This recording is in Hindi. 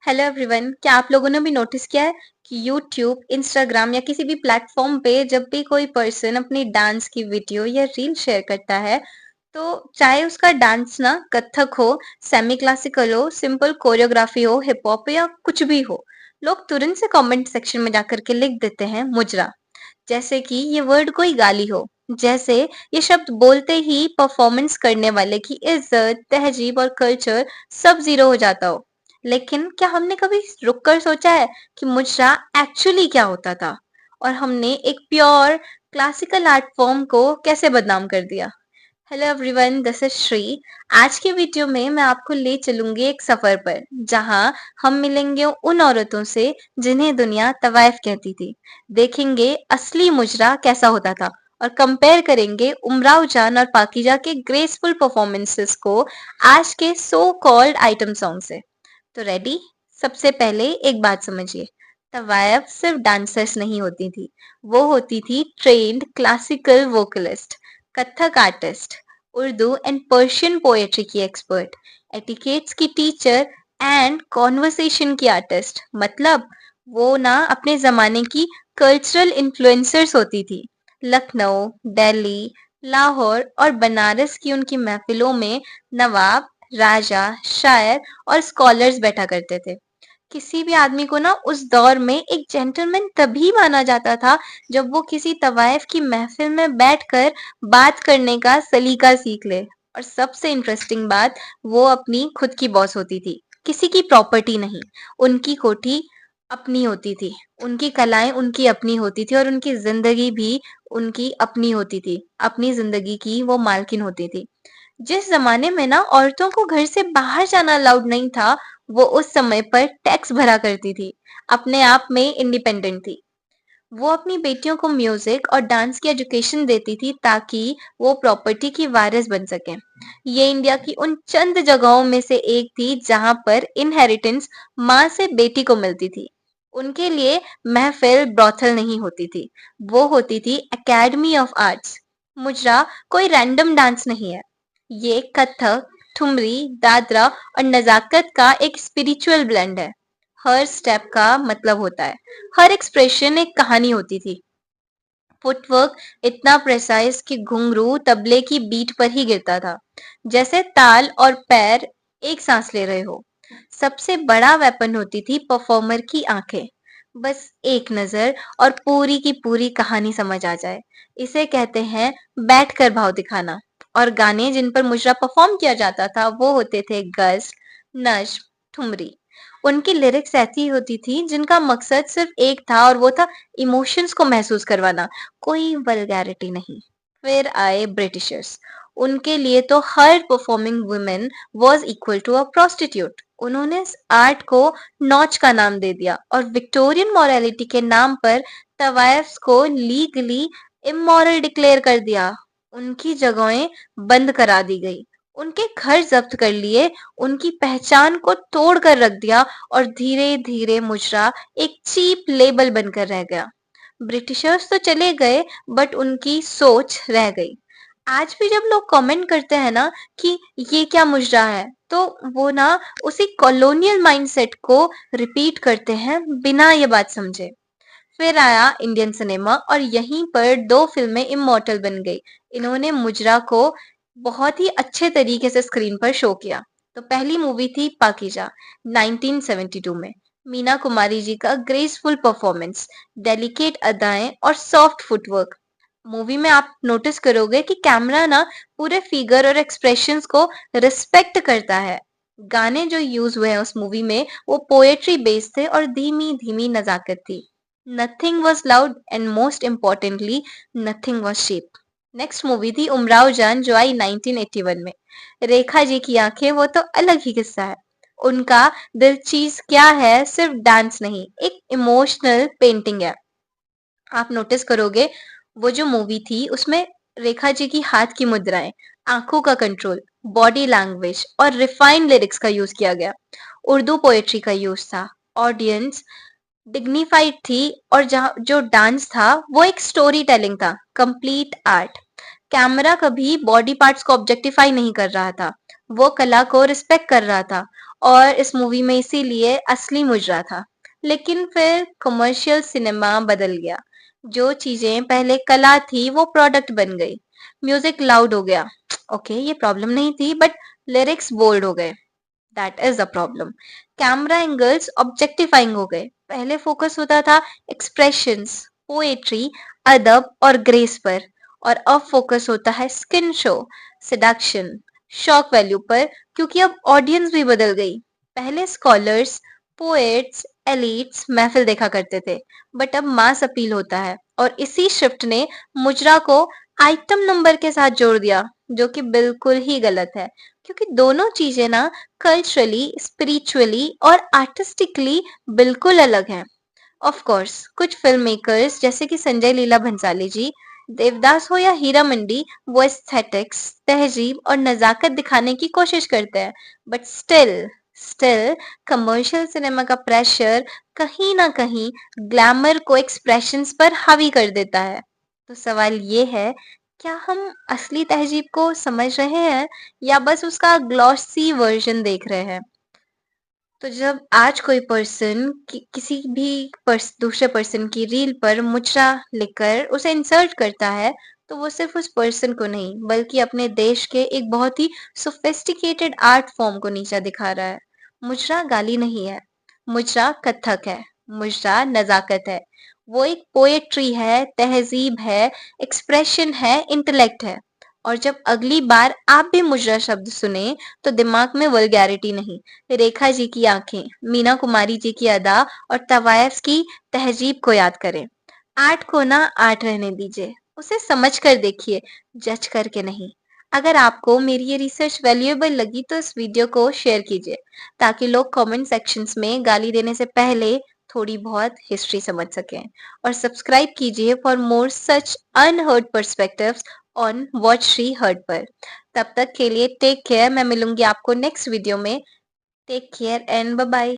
हेलो एवरीवन, क्या आप लोगों ने भी नोटिस किया है कि यूट्यूब, इंस्टाग्राम या किसी भी प्लेटफॉर्म पे जब भी कोई पर्सन अपनी डांस की वीडियो या रील शेयर करता है, तो चाहे उसका डांस ना कथक हो, सेमी क्लासिकल हो, सिंपल कोरियोग्राफी हो, हिप हॉप या कुछ भी हो, लोग तुरंत से कमेंट सेक्शन में जाकर के लिख देते हैं मुजरा। जैसे कि ये वर्ड कोई गाली हो, जैसे ये शब्द बोलते ही परफॉर्मेंस करने वाले की इज्जत, तहजीब और कल्चर सब जीरो हो जाता हो। लेकिन क्या हमने कभी रुक कर सोचा है कि मुजरा एक्चुअली क्या होता था और हमने एक प्योर क्लासिकल आर्ट फॉर्म को कैसे बदनाम कर दिया। Hello everyone, this is Shri. आज की वीडियो में मैं आपको ले चलूंगी एक सफर पर, जहां हम मिलेंगे उन औरतों से जिन्हें दुनिया तवाइफ कहती थी, देखेंगे असली मुजरा कैसा होता था और कंपेयर करेंगे उमराव जान और पाकीजा के ग्रेसफुल परफॉर्मेंसेस को आज के सो कॉल्ड आइटम सॉन्ग से। तो रेडी? सबसे पहले एक बात समझिए, तवायफ सिर्फ डांसर्स नहीं होती थी, वो होती थी trained classical vocalist, Kathak artist, Urdu and Persian poetry की एक्सपर्ट, एटिकेट्स की टीचर एंड कॉन्वर्सेशन की आर्टिस्ट। मतलब वो ना अपने जमाने की कल्चरल इन्फ्लुएंसर्स होती थी। लखनऊ, दिल्ली, लाहौर और बनारस की उनकी महफिलों में नवाब, राजा, शायर और स्कॉलर्स बैठा करते थे। किसी भी आदमी को ना उस दौर में एक जेंटलमैन तभी माना जाता था जब वो किसी तवाइफ की महफिल में बैठकर बात करने का सलीका सीख ले। और सबसे इंटरेस्टिंग बात, वो अपनी खुद की बॉस होती थी, किसी की प्रॉपर्टी नहीं। उनकी कोठी अपनी होती थी, उनकी कलाएं उनकी अपनी होती थी और उनकी जिंदगी भी उनकी अपनी होती थी। अपनी जिंदगी की वो मालकिन होती थी। जिस जमाने में ना औरतों को घर से बाहर जाना अलाउड नहीं था, वो उस समय पर टैक्स भरा करती थी, अपने आप में इंडिपेंडेंट थी। वो अपनी बेटियों को म्यूजिक और डांस की एजुकेशन देती थी ताकि वो प्रॉपर्टी की वारिस बन सके। ये इंडिया की उन चंद जगहों में से एक थी जहां पर इनहेरिटेंस माँ से बेटी को मिलती थी। उनके लिए महफिल ब्रॉथल नहीं होती थी, वो होती थी एकेडमी ऑफ आर्ट्स। मुजरा कोई रैंडम डांस नहीं है, ये कथक, ठुमरी, दादरा और नजाकत का एक स्पिरिचुअल ब्लेंड है। हर स्टेप का मतलब होता है, हर एक्सप्रेशन एक कहानी होती थी। फुटवर्क इतना प्रेसाइज कि घुंघरू तबले की बीट पर ही गिरता था, जैसे ताल और पैर एक सांस ले रहे हो। सबसे बड़ा वेपन होती थी परफॉर्मर की आंखें। बस एक नजर और पूरी की पूरी कहानी समझ आ जाए, इसे कहते हैं बैठकर भाव दिखाना। और गाने जिन पर मुजरा परफॉर्म किया जाता था वो होते थे गज, नज्म, ठुमरी। उनकी लिरिक्स ऐसी होती थी जिनका मकसद सिर्फ एक था और वो था इमोशंस को महसूस करवाना, कोई वल्गैरिटी नहीं। फिर आए ब्रिटिशर्स। उनके लिए तो हर performing women was equal to a prostitute. उन्होंने इस आर्ट को नॉच का नाम दे दिया और विक्टोरियन मॉरलिटी के नाम पर तवाइफ्स को लीगली इमोरल डिक्लेयर कर दिया। उनकी जगहें बंद करा दी गई, उनके घर जब्त कर लिए, उनकी पहचान को तोड़ कर रख दिया और धीरे धीरे मुजरा एक चीप लेबल बनकर रह गया। ब्रिटिशर्स तो चले गए, बट उनकी सोच रह गई। आज भी जब लोग कमेंट करते हैं ना कि ये क्या मुजरा है, तो वो ना उसी कॉलोनियल माइंडसेट को रिपीट करते हैं बिना ये बात समझे। फिर आया इंडियन सिनेमा और यहीं पर दो फिल्में इमॉर्टल बन गई। इन्होंने मुजरा को बहुत ही अच्छे तरीके से स्क्रीन पर शो किया। तो पहली मूवी थी पाकीजा 1972 में। मीना कुमारी जी का ग्रेसफुल परफॉर्मेंस, डेलिकेट अदाएं और सॉफ्ट फुटवर्क। मूवी में आप नोटिस करोगे कि कैमरा ना पूरे फिगर और एक्सप्रेशंस को रिस्पेक्ट करता है। गाने जो यूज हुए हैं उस मूवी में वो पोएट्री बेस्ड थे और धीमी धीमी नजाकत थी। Nothing was loud and most importantly nothing was cheap। Next movie थी उमराव जान जो आई 1981 में। रेखा जी की आंखें वो तो अलग ही किस्सा है। उनका दिल चीज क्या है सिर्फ डांस नहीं, एक इमोशनल पेंटिंग है। आप नोटिस करोगे वो जो मूवी थी उसमें रेखा जी की हाथ की मुद्राएं, आंखों का कंट्रोल, बॉडी लैंग्वेज और रिफाइंड लिरिक्स का यूज किया गया। उर्दू पोएट्री का यूज था। ऑडियंस डिग्निफाइड थी और जहाँ जो डांस था वो एक स्टोरी टेलिंग था, कंप्लीट आर्ट। कैमरा कभी बॉडी पार्ट्स को ऑब्जेक्टिफाई नहीं कर रहा था, वो कला को रिस्पेक्ट कर रहा था। और इस मूवी में इसीलिए असली मुजरा था। लेकिन फिर कमर्शियल सिनेमा बदल गया। जो चीजें पहले कला थी वो प्रोडक्ट बन गई। म्यूजिक लाउड हो गया, ओके ये प्रॉब्लम नहीं थी, बट लिरिक्स बोल्ड हो गए, that is the problem. Camera angles objectifying हो गए। पहले फोकस होता था एक्सप्रेशंस, पोएट्री, अदब और ग्रेस पर, और अब फोकस होता है skin show, seduction, shock value पर, क्योंकि अब ऑडियंस भी बदल गई। पहले स्कॉलर्स, पोएट्स, एलिट्स महफिल देखा करते थे, बट अब मास अपील होता है, और इसी शिफ्ट ने मुजरा को आइटम नंबर के साथ जोड़ दिया, जो कि बिल्कुल ही गलत है। क्योंकि दोनों चीजें ना कल्चरली, स्पिरिचुअली और आर्टिस्टिकली बिल्कुल अलग हैं। ऑफ कोर्स कुछ फिल्म मेकर्स जैसे कि संजय लीला भंसाली जी, देवदास हो या हीरा मंडी, वो एस्थेटिक्स, तहजीब और नजाकत दिखाने की कोशिश करते हैं, बट स्टिल कमर्शियल सिनेमा का प्रेशर कहीं ना कहीं ग्लैमर को एक्सप्रेशंस पर हावी कर देता है। तो सवाल ये है, क्या हम असली तहजीब को समझ रहे हैं या बस उसका ग्लॉसी वर्जन देख रहे हैं? तो जब आज कोई पर्सन किसी भी दूसरे पर्सन की रील पर मुचरा लिखकर उसे इंसल्ट करता है, तो वो सिर्फ उस पर्सन को नहीं बल्कि अपने देश के एक बहुत ही सोफिस्टिकेटेड आर्ट फॉर्म को नीचा दिखा रहा है। मुचरा गाली नहीं है, मुचरा कथक है, मुचरा नजाकत है, वो एक पोएट्री है, तहजीब है, एक्सप्रेशन है, इंटेलेक्ट है। और जब अगली बार आप भी मुजरा शब्द सुने, तो दिमाग में वल्गैरिटी नहीं, रेखा जी की आंखें, मीना कुमारी जी की अदा और तवायफ की तहजीब को याद करें। आर्ट को ना आर्ट रहने दीजिए, उसे समझ कर देखिए, जज करके नहीं। अगर आपको मेरी ये रिसर्च वैल्यूएबल लगी तो इस वीडियो को शेयर कीजिए, ताकि लोग कमेंट सेक्शंस में गाली देने से पहले थोड़ी बहुत हिस्ट्री समझ सकें। और सब्सक्राइब कीजिए for more such unheard perspectives on what Shri heard पर। तब तक के लिए टेक केयर, मैं मिलूंगी आपको नेक्स्ट वीडियो में। Take care and bye bye.